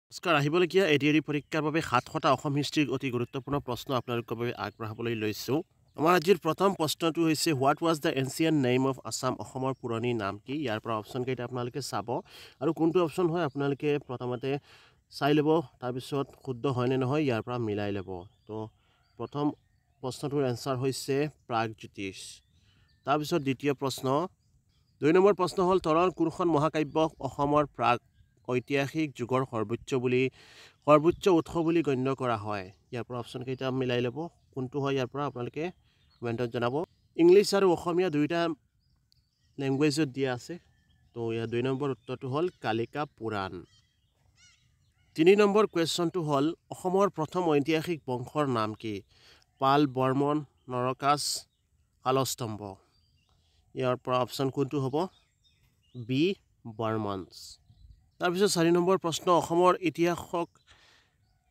নমস্কাৰ আহিবলগীয়া এডিআৰই পৰীক্ষাৰ বাবে ৭০০টা অসম হিষ্ট্ৰীৰ অতি গুৰুত্বপূৰ্ণ প্ৰশ্ন আপোনালোকৰ বাবে আগবঢ়াবলৈ লৈছোঁ। আমাৰ আজিৰ প্ৰথম প্ৰশ্নটো হৈছে what was the ancient name of Assam? অসমৰ পুৰণি নাম কি? ইয়াৰ পৰা অপশ্যন কেইটা আপোনালোকে চাব আৰু কোনটো অপশ্যন হয় আপোনালোকে প্ৰথমতে চাই ল'ব, তাৰপিছত শুদ্ধ হয়নে নহয় ইয়াৰ পৰা মিলাই ল'ব। তো প্ৰথম প্ৰশ্নটোৰ এনচাৰ হৈছে প্ৰাগজ্যোতিষ। তাৰপিছত দ্বিতীয় প্ৰশ্ন, ২ নম্বৰ প্ৰশ্ন হ'ল তলৰ কোনখন মহাকাব্যক অসমৰ প্ৰাগ ঐতিহাসিক যুগৰ সৰ্বোচ্চ উৎস বুলি গণ্য কৰা হয়? ইয়াৰ পৰা অপশ্যন কেইটা মিলাই ল'ব, কোনটো হয় ইয়াৰ পৰা আপোনালোকে কমেণ্টত জনাব। ইংলিছ আৰু অসমীয়া দুয়োটা লেংগুৱেজত দিয়া আছে। তো ইয়াৰ ২ নম্বৰ উত্তৰটো হ'ল কালিকা পুৰাণ। ৩ নম্বৰ কুৱেশ্যনটো হ'ল অসমৰ প্ৰথম ঐতিহাসিক বংশৰ নাম কি? পাল, বৰ্মন, নৰকাচ, শালস্তম্ভ। ইয়াৰ পৰা অপশ্যন কোনটো হ'ব? বি বৰ্মনছ। তাৰপিছত ৪ নম্বৰ প্ৰশ্ন, অসমৰ ইতিহাসক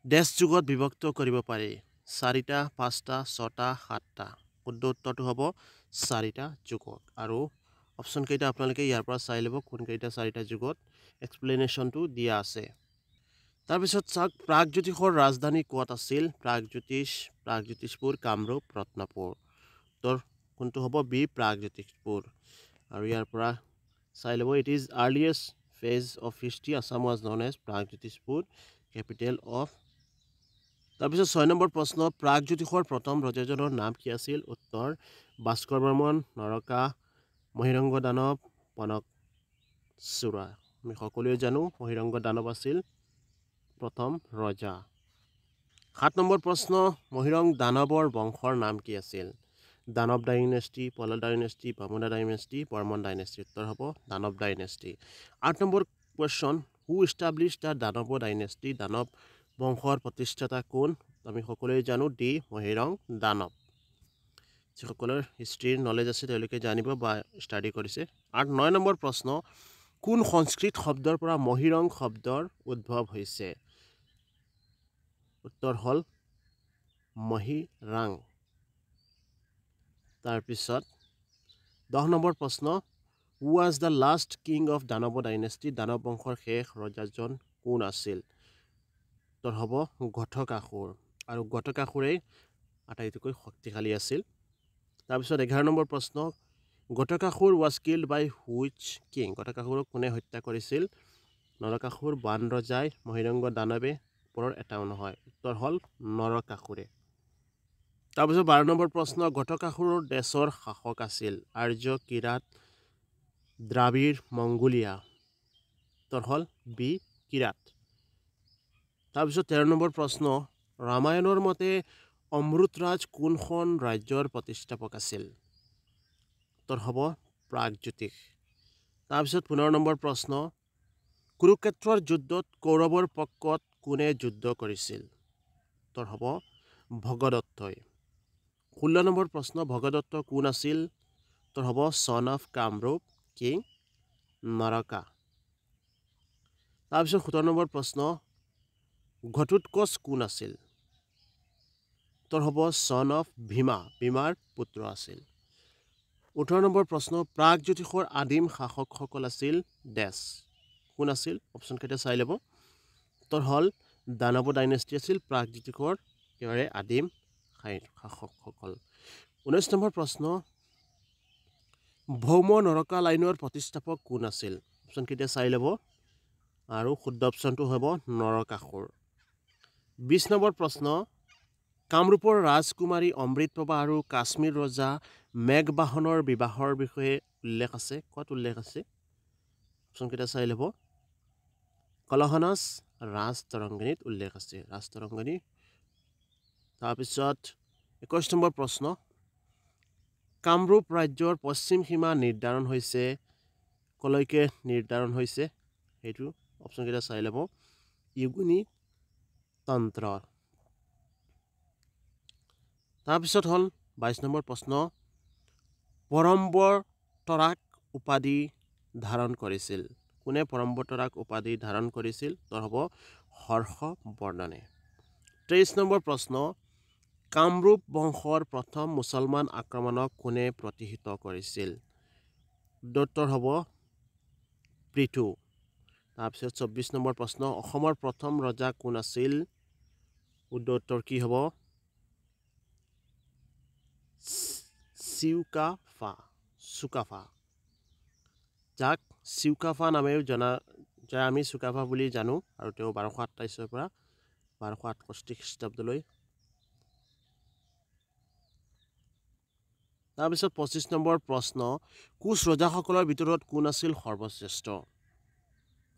ডেছ যুগত বিভক্ত কৰিব পাৰি? ৪টা, ৫টা, ৬টা, ৭টা। শুদ্ধ উত্তৰটো হ'ব ৪টা যুগত। আৰু অপশ্যন কেইটা আপোনালোকে ইয়াৰ পৰা চাই ল'ব কোনকেইটা ৪টা যুগত এক্সপ্লেনেশ্যনটো দিয়া আছে। তাৰপিছত চাওক প্ৰাগজ্যোতিষৰ ৰাজধানী ক'ত আছিল? প্ৰাগজ্যোতিষপুৰ, কামৰূপ, ৰত্নপুৰ। উত্তৰ কোনটো হ'ব? বি প্ৰাগজ্যোতিষপুৰ। আৰু ইয়াৰ পৰা চাই ল'ব, it is earliest phase of history Assam was known as Pragjyotishpur, capital of. তাৰপিছত ৬ নম্বৰ প্ৰশ্ন, প্ৰাগজ্যোতিষৰ প্ৰথম ৰজাজনৰ নাম কি আছিল? উত্তৰ ভাস্কৰ বৰ্মন, নৰকা, মহিৰংগ দানৱ, কনকচুৰা। আমি সকলোৱে জানো মহিৰংগ দানৱ আছিল প্ৰথম ৰজা। ৭ নম্বৰ প্ৰশ্ন, মহিৰং দানৱৰ বংশৰ নাম কি আছিল? দানৱ ডাইনেষ্টি, পল ডাইনেষ্টি, বামুণা ডাইনেষ্টি, বৰ্মন ডাইনেষ্টি। উত্তৰ হ'ব Danava dynasty. ৮ number question, who establish the Danava dynasty? Danava বংশৰ প্ৰতিষ্ঠাতা কোন? আমি সকলোৱে জানো ডি মহিৰং দানৱ। যিসকলৰ হিষ্ট্ৰীৰ নলেজ আছে তেওঁলোকে জানিব বা ষ্টাডি কৰিছে। ৯ নম্বৰ প্ৰশ্ন, কোন সংস্কৃত শব্দৰ পৰা মহিৰং শব্দৰ উদ্ভৱ হৈছে? উত্তৰ হ'ল মহিৰাং। তাৰপিছত ১০ নম্বৰ প্ৰশ্ন, who was the last king of Danava dynasty? Danava বংশৰ শেষ ৰজাজন কোন আছিল? উত্তৰ হ'ব ঘটকাসুৰ। আৰু ঘটকাসুৰেই আটাইতকৈ শক্তিশালী আছিল। তাৰপিছত ১১ নম্বৰ প্ৰশ্ন, Ghatakasura was killed by which king? ঘটকাসুৰক কোনে হত্যা কৰিছিল? নৰকাসুৰ, বান ৰজাই, মহিৰংগ দানৱে, ওপৰৰ এটাও নহয়। উত্তৰ হ'ল নৰকাসুৰে। তাৰপিছত ১২ নম্বৰ প্ৰশ্ন, ঘটকাসুৰৰ দেশৰ শাসক আছিল আৰ্য, কিৰাত, দ্ৰাবিড়, মংগোলীয়। উত্তৰ হ'ল বি কিৰাত। তাৰপিছত ১৩ নম্বৰ প্ৰশ্ন, ৰামায়ণৰ মতে অমৃতৰাজ কোনখন ৰাজ্যৰ প্ৰতিষ্ঠাপক আছিল? উত্তৰ হ'ব প্ৰাগজ্যোতিষ। তাৰপিছত ১৫ নম্বৰ প্ৰশ্ন, কুৰুক্ষেত্ৰৰ যুদ্ধত কৌৰৱৰ পক্ষত কোনে যুদ্ধ কৰিছিল? উত্তৰ হ'ব ভগদত্তই। ১৬ নম্বৰ প্ৰশ্ন, ভগদত্ত কোন আছিল? উত্তৰ হ'ব চন অফ কামৰূপ কিং নৰকা। তাৰপিছত ১৭ নম্বৰ প্ৰশ্ন, ঘটোৎকচ কোন আছিল? উত্তৰ হ'ব চন অফ ভীমা, ভীমাৰ পুত্ৰ আছিল। ১৮ নম্বৰ প্ৰশ্ন, প্ৰাগজ্যোতিষৰ আদিম শাসকসকল আছিল ডেছ। কোন আছিল? অপশ্যন কেইটা চাই ল'ব। উত্তৰ হ'ল দানৱ ডাইনেষ্টি আছিল প্ৰাগজ্যোতিষৰ একেবাৰে আদিম শাসকসকল। ১৯ নম্বৰ প্ৰশ্ন, ভৌম নৰকা লাইনৰ প্ৰতিষ্ঠাপক কোন আছিল? অপশ্যন কেইটা চাই ল'ব আৰু শুদ্ধ অপশ্যনটো হ'ব নৰকাসুৰ। ২০ নম্বৰ প্ৰশ্ন, কামৰূপৰ ৰাজকুমাৰী অমৃতপ্ৰভা আৰু কাশ্মীৰ ৰজা মেঘবাহনৰ বিবাহৰ বিষয়ে উল্লেখ আছে। ক'ত উল্লেখ আছে? অপশ্যন কেইটা চাই ল'ব। কলহনাছ ৰাজতৰংগিনীত উল্লেখ আছে, ৰাজতৰংগিনী। তাৰপিছত ২১ নম্বৰ প্ৰশ্ন, কামৰূপ ৰাজ্যৰ পশ্চিম সীমা নিৰ্ধাৰণ হৈছে কলৈকে নিৰ্ধাৰণ হৈছে? সেইটো অপশ্যন কেইটা চাই ল'ব। ইউগুনি তন্ত্ৰ। তাৰপিছত হ'ল ২২ নম্বৰ প্ৰশ্ন, পৰম্বৰতৰাক উপাধি ধাৰণ কৰিছিল? কোনে পৰম্বৰতৰাক উপাধি ধাৰণ কৰিছিল? উত্তৰ হ'ব হৰ্ষবৰ্ধনে। ২৩ নম্বৰ প্ৰশ্ন, কামৰূপ বংশৰ প্ৰথম মুছলমান আক্ৰমণক কোনে প্ৰতিহত কৰিছিল? উত্তৰ হ'ব পৃথু। তাৰপিছত 24 নম্বৰ প্ৰশ্ন অসমৰ প্ৰথম ৰজা কোন আছিল উত্তৰ কি হ'ব চুকাফা যাক চুকাফা নামেও জনা যায় আমি চুকাফা বুলি জানো আৰু তেওঁ 1228 পৰা 1268 খ্ৰীষ্টাব্দলৈ তাৰপিছত 25 নম্বৰ প্ৰশ্ন কোচ ৰজাসকলৰ ভিতৰত কোন আছিল সৰ্বশ্ৰেষ্ঠ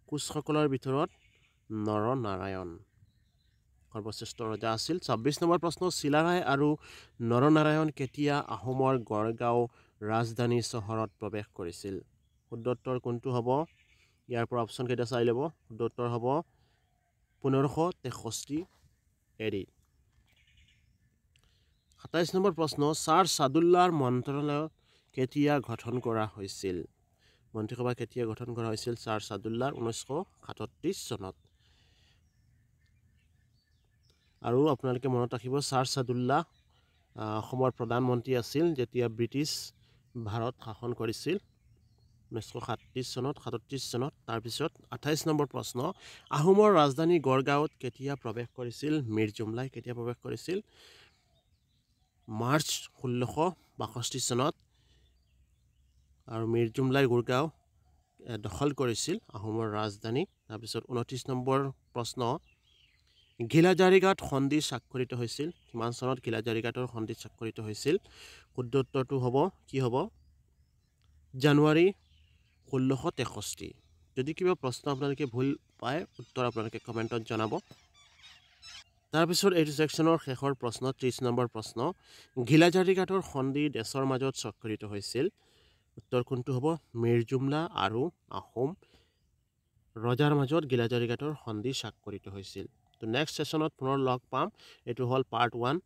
কোচসকলৰ ভিতৰত নৰনাৰায়ণ সৰ্বশ্ৰেষ্ঠ ৰজা আছিল 26 নম্বৰ প্ৰশ্ন চিলাৰায় আৰু নৰনাৰায়ণ কেতিয়া আহোমৰ গড়গাঁও ৰাজধানী চহৰত প্ৰৱেশ কৰিছিল শুদ্ধোত্তৰ কোনটো হ'ব ইয়াৰ পৰা অপশ্যন কেইটা চাই ল'ব শুদ্ধোত্তৰ হ'ব 1563 এডি 27 নম্বৰ প্ৰশ্ন ছাৰ ছাদুল্লাৰ মন্ত্ৰালয় কেতিয়া গঠন কৰা হৈছিল মন্ত্ৰীসভা কেতিয়া গঠন কৰা হৈছিল ছাৰ ছাদুল্লাৰ 1937 চনত আৰু আপোনালোকে মনত ৰাখিব ছাৰ ছাদুল্লাহ অসমৰ প্ৰধানমন্ত্ৰী আছিল যেতিয়া ব্ৰিটিছ ভাৰত শাসন কৰিছিল 1937 চনত 37 চনত তাৰপিছত 28 নম্বৰ প্ৰশ্ন আহোমৰ ৰাজধানী গড়গাঁৱত কেতিয়া প্ৰৱেশ কৰিছিল মীৰ জুমলাই কেতিয়া প্ৰৱেশ কৰিছিল মাৰ্চ 1662 চনত আৰু মীৰ জুমলাই গড়গাঁও দখল কৰিছিল আহোমৰ ৰাজধানী তাৰপিছত 29 নম্বৰ প্ৰশ্ন ঘিলাজাৰিঘাট সন্ধি স্বাক্ষৰিত হৈছিল কিমান চনত ঘিলাজাৰিঘাটৰ সন্ধি স্বাক্ষৰিত হৈছিল শুদ্ধোত্তৰটো হ'ব কি হ'ব জানুৱাৰী 1663 যদি কিবা প্ৰশ্ন আপোনালোকে ভুল পায় উত্তৰ আপোনালোকে কমেণ্টত জনাব তাৰপিছত এইটো ছেকশ্যনৰ শেষৰ প্ৰশ্ন 30 নম্বৰ প্ৰশ্ন ঘিলাজাৰিঘাটৰ সন্ধি দেশৰ মাজত স্বাক্ষৰিত হৈছিল উত্তৰ কোনটো হ'ব মীৰ জুমলা আৰু আহোম ৰজাৰ মাজত ঘিলাজাৰিঘাটৰ সন্ধি স্বাক্ষৰিত হৈছিল তো নেক্সট ছেশ্যনত পুনৰ লগ পাম এইটো হ'ল পাৰ্ট 1